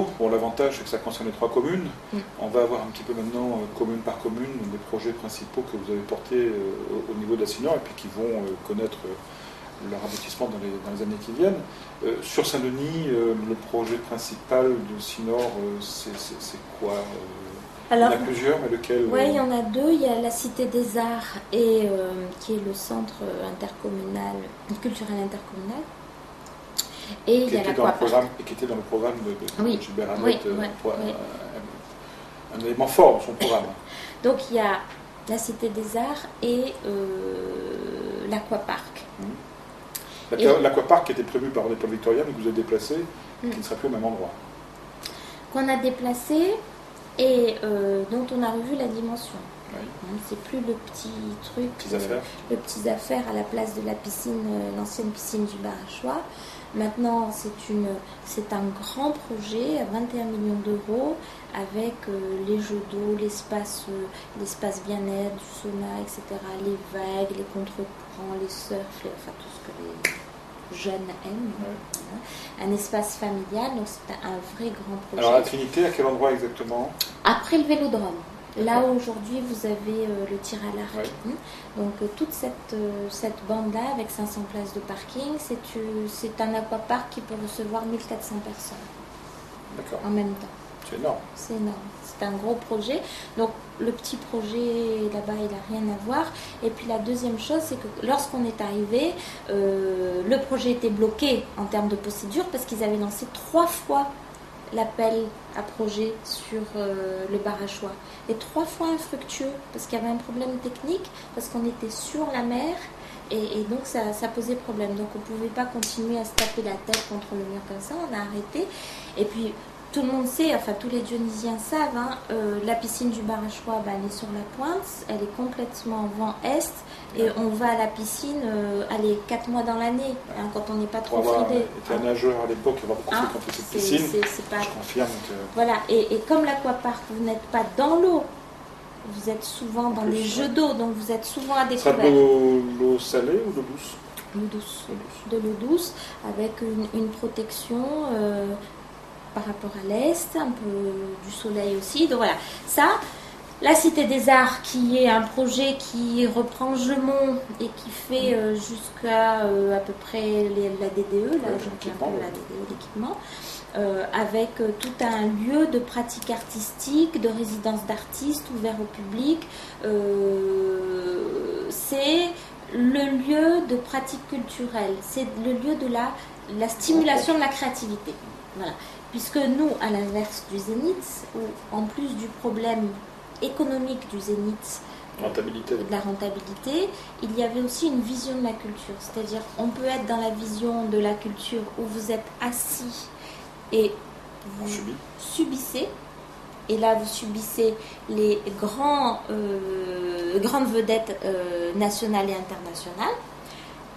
cours. Bon, l'avantage, c'est que ça concerne les 3 communes. On va avoir un petit peu maintenant, commune par commune, des projets principaux que vous avez portés au niveau de la Sinor et puis qui vont connaître leur aboutissement dans les années qui viennent. Sur Saint-Denis, le projet principal de Sinor, c'est quoi Alors, il y en a plusieurs, mais lequel Oui, il y en a 2. Il y a la Cité des Arts, et, qui est le centre intercommunal, culturel intercommunal. Et il y a l'Aquapark. Qui était dans le programme de Gilbert oui, un élément fort de son programme. Donc il y a la Cité des Arts et l'Aquapark. L'Aquapark qui était prévu par l'école victorienne, que vous avez déplacé, qui ne sera plus au même endroit. Qu'on a déplacé et dont on a revu la dimension. Oui. C'est plus le petit truc, le petit affaire à la place de la piscine, l'ancienne piscine du Barachois. Maintenant, c'est un grand projet à 21 millions d'euros avec les jeux d'eau, l'espace bien-être, du sauna, etc., les vagues, les contre-courants, les surfs, enfin tout ce que les jeunes aiment. Voilà. Un espace familial, donc c'est un vrai grand projet. Alors la Trinité, à quel endroit exactement? Après le Vélodrome. Là où aujourd'hui vous avez le tir à l'arc. Oui. Donc toute cette bande-là avec 500 places de parking, c'est un aquapark qui peut recevoir 1400 personnes en même temps. C'est énorme. C'est énorme. C'est un gros projet. Donc le petit projet là-bas, il n'a rien à voir. Et puis la deuxième chose, c'est que lorsqu'on est arrivé, le projet était bloqué en termes de procédure parce qu'ils avaient lancé 3 fois l'appel à projet sur le Barachois. Et 3 fois infructueux, parce qu'il y avait un problème technique, parce qu'on était sur la mer, et donc ça posait problème. Donc on ne pouvait pas continuer à se taper la tête contre le mur comme ça, on a arrêté. Et puis tout le monde sait, enfin tous les Dionysiens savent, la piscine du Barachois, elle est sur la pointe, elle est complètement vent est, et on va à la piscine 4 mois dans l'année, quand on n'est pas trop fridé. J'étais un nageur à l'époque, il va beaucoup fréquenter cette piscine, je confirme que... Voilà, et comme l'Aquapark, vous n'êtes pas dans l'eau, vous êtes souvent dans les jeux d'eau, donc vous êtes souvent à découvert. Ça de l'eau salée ou d'eau douce? L'eau douce. De l'eau douce, avec une protection... par rapport à l'Est, un peu du soleil aussi. Donc voilà, ça, la Cité des Arts, qui est un projet qui reprend Gemont et qui fait jusqu'à à peu près la DDE, là j'en un peu la DDE, l'équipement, avec tout un lieu de pratique artistique, de résidence d'artistes ouvert au public. C'est le lieu de pratique culturelle, c'est le lieu de la stimulation de la créativité. Voilà. Puisque nous, à l'inverse du Zénith, où en plus du problème économique du Zénith, de la rentabilité, il y avait aussi une vision de la culture. C'est-à-dire, on peut être dans la vision de la culture où vous êtes assis et vous subissez. Et là, vous subissez les grandes vedettes nationales et internationales.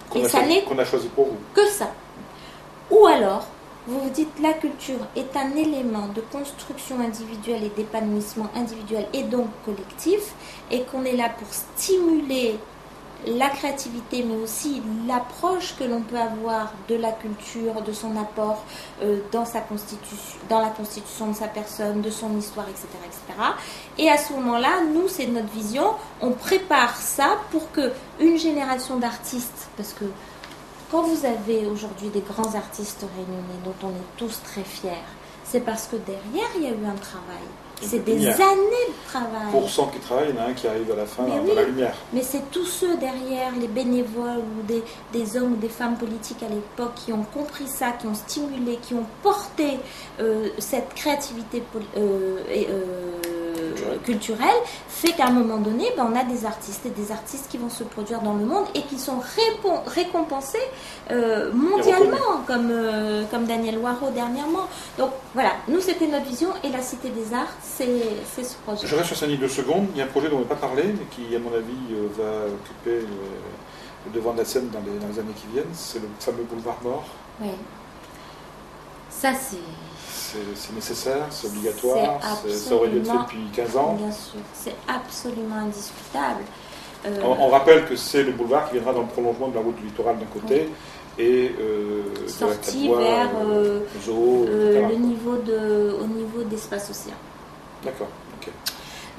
Qu'on a choisi pour vous. Que ça. Ou alors, vous vous dites la culture est un élément de construction individuelle et d'épanouissement individuel et donc collectif, et qu'on est là pour stimuler la créativité, mais aussi l'approche que l'on peut avoir de la culture, de son apport dans la constitution de sa personne, de son histoire, etc., etc. Et à ce moment-là, nous, c'est notre vision, on prépare ça pour que une génération d'artistes, parce que quand vous avez aujourd'hui des grands artistes réunionnais dont on est tous très fiers, c'est parce que derrière, il y a eu un travail. C'est des années de travail. Pour 100 qui travaillent, il y en a un qui arrive à la fin dans la lumière. Mais c'est tous ceux derrière, les bénévoles ou des hommes ou des femmes politiques à l'époque qui ont compris ça, qui ont stimulé, qui ont porté cette créativité culturelle, fait qu'à un moment donné, on a des artistes et des artistes qui vont se produire dans le monde et qui sont récompensés mondialement, comme Daniel Waro dernièrement. Donc voilà, nous c'était notre vision, et la Cité des Arts, c'est ce projet. Je reste sur Saint-Denis 2 secondes. Il y a un projet dont on n'a pas parlé, mais qui, à mon avis, va occuper le devant de la scène dans les années qui viennent. C'est le fameux boulevard Mort. Oui. Ça, c'est nécessaire, c'est obligatoire, ça aurait dû être fait depuis 15 ans. Bien sûr, c'est absolument indiscutable. On rappelle que c'est le boulevard qui viendra dans le prolongement de la route du littoral d'un côté, et sortie de la vers zoo, au niveau d'espace océan. D'accord, ok.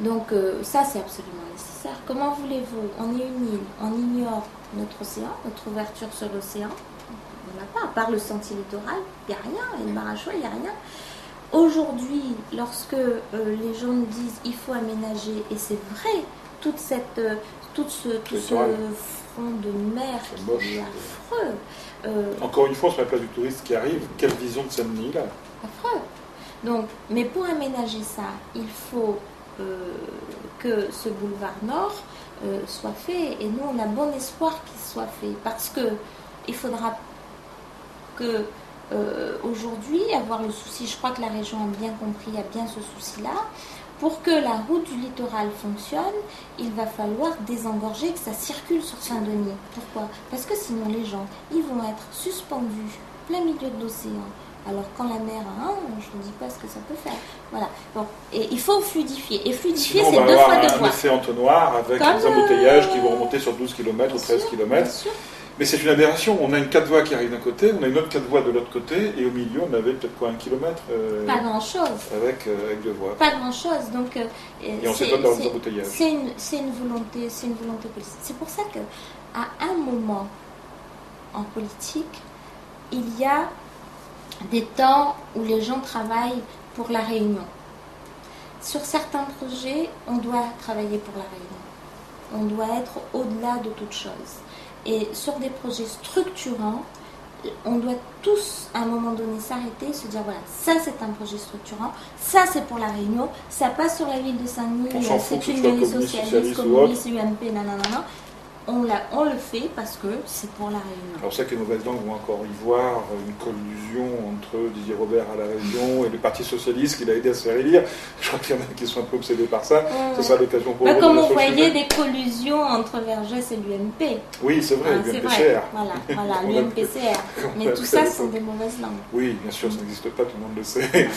Donc ça c'est absolument nécessaire. Comment voulez-vous, on est une île, on ignore notre océan, notre ouverture sur l'océan, on n'a pas, à part le sentier littoral, il n'y a rien, et le Marachois, il n'y a rien. Aujourd'hui, lorsque les gens nous disent il faut aménager, et c'est vrai, tout ce front de mer qui est affreux. Encore une fois, sur la place du touriste qui arrive, quelle vision de Saint-Denis là? Affreux. Donc, mais pour aménager ça, il faut que ce boulevard Nord soit fait, et nous on a bon espoir qu'il soit fait, parce que il faudra que aujourd'hui avoir le souci, je crois que la région a bien compris, a bien ce souci-là. Pour que la route du littoral fonctionne, il va falloir désengorger, que ça circule sur Saint-Denis. Pourquoi? Parce que sinon les gens, ils vont être suspendus plein milieu de l'océan. Alors quand la mer a je ne dis pas ce que ça peut faire. Voilà. Donc, et il faut fluidifier. Et fluidifier, c'est 2 fois 2 voies. On va avoir un effet entonnoir avec des embouteillages qui vont remonter sur 12 km ou 13 km. Mais c'est une aberration. On a une 4 voies qui arrive d'un côté, on a une autre 4 voies de l'autre côté, et au milieu, on avait peut-être 1 kilomètre pas grand-chose. Avec 2 voies. Pas grand-chose. Donc, et on s'étonne dans les embouteillages. C'est une volonté politique. C'est pour ça qu'à un moment en politique, il y a des temps où les gens travaillent pour la réunion. Sur certains projets, on doit travailler pour la réunion. On doit être au-delà de toute chose. Et sur des projets structurants, on doit tous, à un moment donné, s'arrêter et se dire, voilà, ça c'est un projet structurant, ça c'est pour la Réunion, ça passe sur la ville de Saint-Denis, c'est une mairie socialiste, communiste, UMP, nanana. On le fait parce que c'est pour la Réunion. Alors ça que les mauvaises langues vont encore y voir une collusion entre Didier Robert à la Réunion et le Parti Socialiste qui l'a aidé à se faire élire. Je crois qu'il y en a qui sont un peu obsédés par ça. Ce sera l'occasion pour comme on voyait des collusions entre Vergès et l'UMP. Oui, c'est vrai, l'UMPCR. Voilà, l'UMPCR. Mais tout ça, ce sont des mauvaises langues. Oui, bien sûr, ça n'existe pas, tout le monde le sait.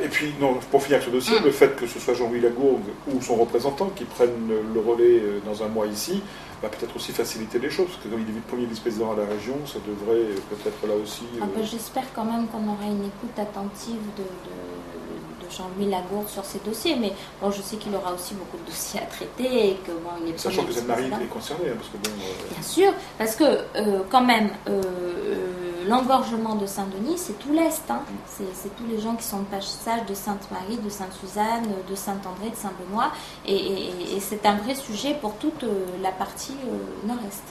Et puis, non, pour finir ce dossier, le fait que ce soit Jean-Louis Lagourgue ou son représentant qui prennent le relais dans un mois ici, va peut-être aussi faciliter les choses, parce que comme il est le premier vice-président à la région, ça devrait peut-être là aussi... J'espère quand même qu'on aura une écoute attentive de Jean-Louis Lagourgue sur ces dossiers, mais bon, je sais qu'il aura aussi beaucoup de dossiers à traiter, et que bon, il est sachant que Anne-Marie est concernée, parce que bon... Bien sûr, parce que quand même, l'engorgement de Saint-Denis, c'est tout l'Est, hein. C'est tous les gens qui sont de passage de Sainte-Marie, de Sainte-Suzanne, de Saint-André, de Saint-Benoît, et c'est un vrai sujet pour toute la partie nord-est.